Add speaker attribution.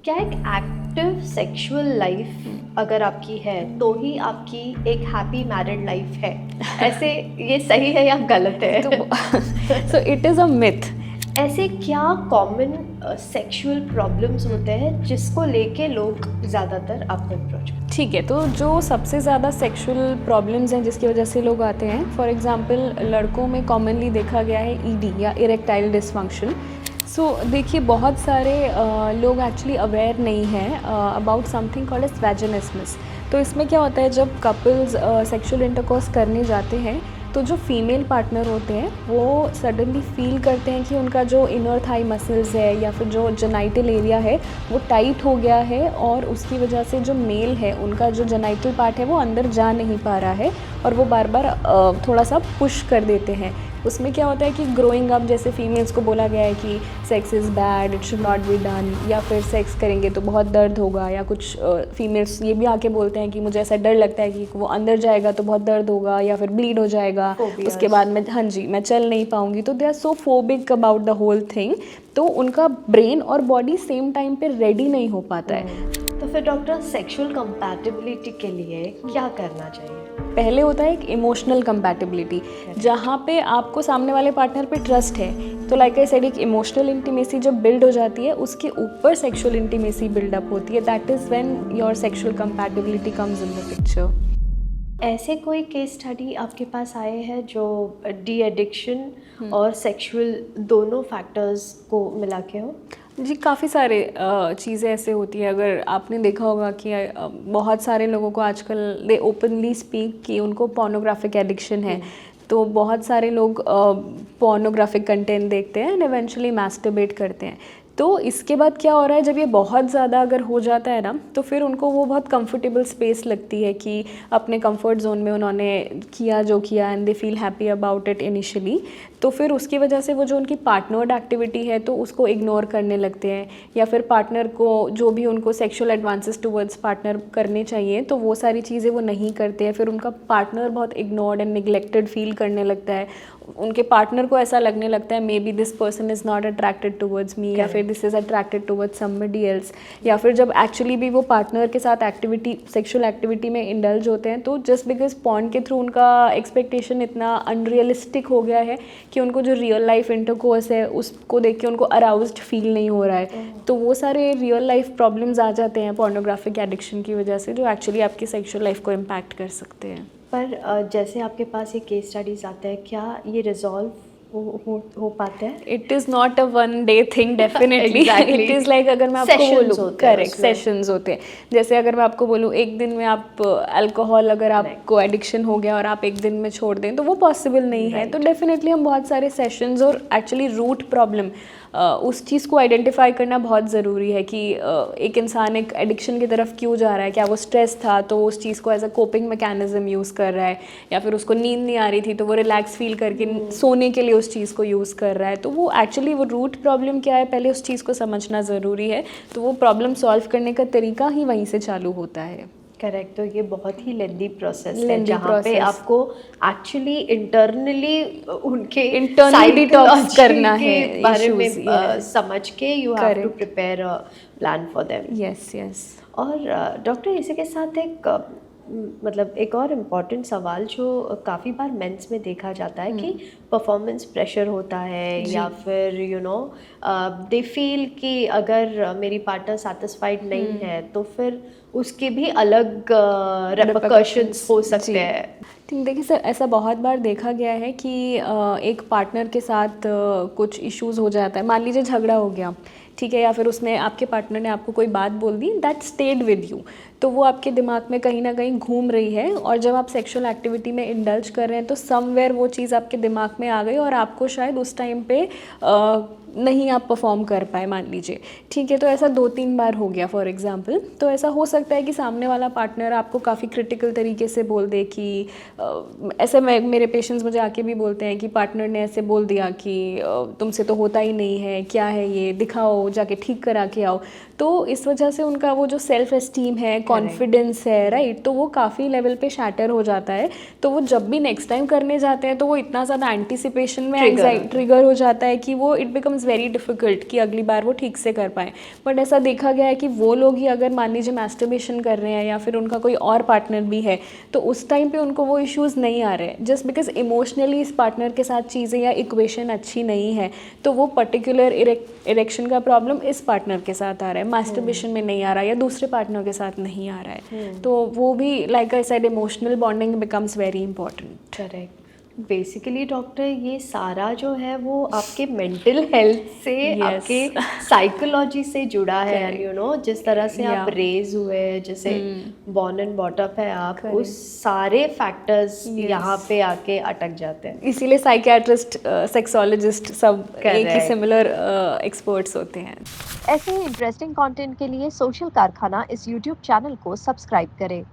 Speaker 1: क्या एक active sexual life अगर आपकी है तो ही आपकी एक हैप्पी मैरिड लाइफ है, ऐसे ये सही है या गलत है?
Speaker 2: So it is a myth.
Speaker 1: ऐसे क्या कॉमन सेक्सुअल प्रॉब्लम्स होते हैं जिसको लेके लोग ज़्यादातर आपको अप्रोच करते हैं?
Speaker 2: ठीक है, तो जो सबसे ज़्यादा सेक्सुअल प्रॉब्लम्स हैं जिसकी वजह से लोग आते हैं, फॉर एग्जांपल लड़कों में कॉमनली देखा गया है ईडी या इरेक्टाइल डिसफंक्शन। सो देखिए, बहुत सारे लोग एक्चुअली अवेयर नहीं हैं about something called as vaginismus. तो इसमें क्या होता है, जब कपल्स सेक्सुअल इंटरकोर्स करने जाते हैं तो जो फीमेल पार्टनर होते हैं वो सडनली फील करते हैं कि उनका जो इनर थाई मसल्स है या फिर जो जेनाइटल एरिया है वो टाइट हो गया है, और उसकी वजह से जो मेल है उनका जो जेनाइटल पार्ट है वो अंदर जा नहीं पा रहा है और वो बार बार थोड़ा सा पुश कर देते हैं। उसमें क्या होता है कि ग्रोइंग अप जैसे फीमेल्स को बोला गया है कि sex is bad, it should not be done, या फिर सेक्स करेंगे तो बहुत दर्द होगा, या कुछ फीमेल्स ये भी आके बोलते हैं कि मुझे ऐसा डर लगता है कि वो अंदर जाएगा तो बहुत दर्द होगा या फिर ब्लीड हो जाएगा, उसके बाद मैं हाँ जी मैं चल नहीं पाऊँगी। तो they are so phobic about the whole thing. तो उनका ब्रेन और बॉडी सेम टाइम पे रेडी नहीं हो पाता है।
Speaker 1: तो फिर डॉक्टर, सेक्सुअल कंपैटिबिलिटी के लिए क्या करना चाहिए?
Speaker 2: पहले होता है एक इमोशनल कंपैटिबिलिटी, जहाँ पे आपको सामने वाले पार्टनर पे ट्रस्ट है। तो लाइक आई सेड, एक इमोशनल इंटीमेसी जब बिल्ड हो जाती है उसके ऊपर सेक्सुअल इंटीमेसी बिल्डअप होती है। That is when your sexual compatibility comes in the picture.
Speaker 1: ऐसे कोई केस स्टडी आपके पास आए हैं जो डी एडिक्शन और सेक्सुअल दोनों फैक्टर्स को मिला के हो?
Speaker 2: जी, काफ़ी सारे चीज़ें ऐसे होती है। अगर आपने देखा होगा कि बहुत सारे लोगों को आजकल दे ओपनली स्पीक कि उनको पोर्नोग्राफिक एडिक्शन है। तो बहुत सारे लोग पोर्नोग्राफिक कंटेंट देखते हैं एंड इवेंचुअली मैस्टरबेट करते हैं। तो इसके बाद क्या हो रहा है, जब ये बहुत ज़्यादा अगर हो जाता है ना, तो फिर उनको वो बहुत कंफर्टेबल स्पेस लगती है कि अपने कंफर्ट जोन में उन्होंने किया जो किया and they feel happy about it initially. तो फिर उसकी वजह से वो जो उनकी पार्टनर्ड एक्टिविटी है तो उसको इग्नोर करने लगते हैं, या फिर पार्टनर को जो भी उनको सेक्सुअल एडवांसेस टुवर्ड्स पार्टनर करने चाहिए तो वो सारी चीज़ें वो नहीं करते हैं। फिर उनका पार्टनर बहुत इग्नोर्ड एंड निगलेक्टेड फील करने लगता है। उनके पार्टनर को ऐसा लगने लगता है may be this person is not attracted towards me, या फिर this is attracted towards somebody else. या फिर जब एक्चुअली भी वो पार्टनर के साथ एक्टिविटी सेक्सुअल एक्टिविटी में इंडल्ज होते हैं तो जस्ट बिकॉज पॉर्न के थ्रू उनका एक्सपेक्टेशन इतना अनरियलिस्टिक हो गया है कि उनको जो रियल लाइफ इंटरकोर्स है उसको देख के उनको अराउज्ड फील नहीं हो रहा है। तो वो सारे रियल लाइफ प्रॉब्लम्स आ जाते हैं पोर्नोग्राफिक एडिक्शन की वजह से, जो एक्चुअली आपकी सेक्सुअल लाइफ को इम्पैक्ट कर सकते हैं।
Speaker 1: पर जैसे आपके पास ये केस स्टडीज आते हैं, क्या ये रिजॉल्व हो पाते हैं?
Speaker 2: It is not a one day thing definitely. It is like, अगर मैं आपको बोलूँ, करेक्ट, सेशंस होते हैं। जैसे अगर मैं आपको बोलूँ एक दिन में आप अल्कोहल अगर आपको एडिक्शन हो गया और आप एक दिन में छोड़ दें तो वो पॉसिबल नहीं है। तो डेफिनेटली हम बहुत सारे सेशंस और एक्चुअली रूट प्रॉब्लम उस चीज़ को आइडेंटिफाई करना बहुत ज़रूरी है कि एक इंसान एक एडिक्शन की तरफ क्यों जा रहा है। क्या वो स्ट्रेस था तो उस चीज़ को as a coping mechanism use कर रहा है, या फिर उसको नींद नहीं आ रही थी तो वो रिलैक्स फील करके सोने के लिए उस चीज़ को यूज़ कर रहा है। तो वो एक्चुअली वो रूट प्रॉब्लम क्या है पहले उस चीज़ को समझना ज़रूरी है। तो वो प्रॉब्लम सॉल्व करने का तरीका ही वहीं से चालू होता है।
Speaker 1: करेक्ट। तो ये बहुत ही लेंदी प्रोसेस है जहाँ पे आपको एक्चुअली इंटरनली उनके
Speaker 2: इंटरनली डिटॉक्स करना है
Speaker 1: बारे में समझ के you have to prepare a plan for them.
Speaker 2: Yes yes.
Speaker 1: और डॉक्टर, इसी के साथ मतलब एक और इम्पॉर्टेंट सवाल जो काफ़ी बार मेंस में देखा जाता है कि परफॉर्मेंस प्रेशर होता है, या फिर दे फील कि अगर मेरी पार्टनर सेटिस्फाइड नहीं है तो फिर उसके भी अलग रेपरकशंस हो सकते हैं।
Speaker 2: देखिए सर, ऐसा बहुत बार देखा गया है कि एक पार्टनर के साथ कुछ इश्यूज हो जाता है। मान लीजिए झगड़ा हो गया, ठीक है, या फिर उसने आपके पार्टनर ने आपको कोई बात बोल दी दैट स्टेड विद यू, तो वो आपके दिमाग में कहीं ना कहीं घूम रही है, और जब आप सेक्सुअल एक्टिविटी में इंडल्ज कर रहे हैं तो समवेयर वो चीज़ आपके दिमाग में आ गई और आपको शायद उस टाइम पे नहीं आप परफॉर्म कर पाए, मान लीजिए, ठीक है। तो ऐसा 2-3 बार हो गया फॉर एग्जांपल। तो ऐसा हो सकता है कि सामने वाला पार्टनर आपको काफ़ी क्रिटिकल तरीके से बोल दे कि ऐसे मेरे पेशेंट्स मुझे आके भी बोलते हैं कि पार्टनर ने ऐसे बोल दिया कि तुमसे तो होता ही नहीं है, क्या है ये, दिखाओ, जाके ठीक करा के आओ। तो इस वजह से उनका वो जो सेल्फ एस्टीम है, कॉन्फिडेंस है, राइट, तो वो काफ़ी लेवल पे शैटर हो जाता है। तो वो जब भी नेक्स्ट टाइम करने जाते हैं तो वो इतना ज़्यादा एंटिसिपेशन में ट्रिगर हो जाता है कि वो it becomes becomes very difficult कि अगली बार वो ठीक से कर पाएँ। बट ऐसा देखा गया है कि वो लोग ही अगर मान लीजिए मैस्टरबेशन कर रहे हैं या फिर उनका कोई और पार्टनर भी है, तो उस टाइम पे उनको वो इश्यूज़ नहीं आ रहे हैं, जस्ट बिकॉज इमोशनली इस पार्टनर के साथ चीज़ें या इक्वेशन अच्छी नहीं है, तो वो पर्टिकुलर इरेक्शन का प्रॉब्लम इस पार्टनर के साथ आ रहा है, मास्टरबेशन में नहीं आ रहा है या दूसरे पार्टनर के साथ नहीं आ रहा है। तो वो भी like I said emotional bonding becomes very important.
Speaker 1: Correct. Basically doctor ये सारा जो है वो आपके मेंटल हेल्थ से
Speaker 2: Yes.
Speaker 1: आपके साइकोलॉजी से जुड़ा है, एंड
Speaker 2: Correct.
Speaker 1: यू नो जिस तरह से आप
Speaker 2: Yeah.
Speaker 1: रेज हुए हैं, जैसे बॉर्न एंड बॉटअप है आप,
Speaker 2: Correct.
Speaker 1: उस सारे फैक्टर्स
Speaker 2: Yes.
Speaker 1: यहाँ पे आके अटक जाते हैं।
Speaker 2: इसीलिए साइकियाट्रिस्ट, सेक्सोलॉजिस्ट सब एक ही
Speaker 1: Correct.
Speaker 2: सिमिलर एक्सपर्ट्स होते हैं।
Speaker 3: ऐसे ही इंटरेस्टिंग कंटेंट के लिए सोशल कारखाना इस YouTube चैनल को सब्सक्राइब करें।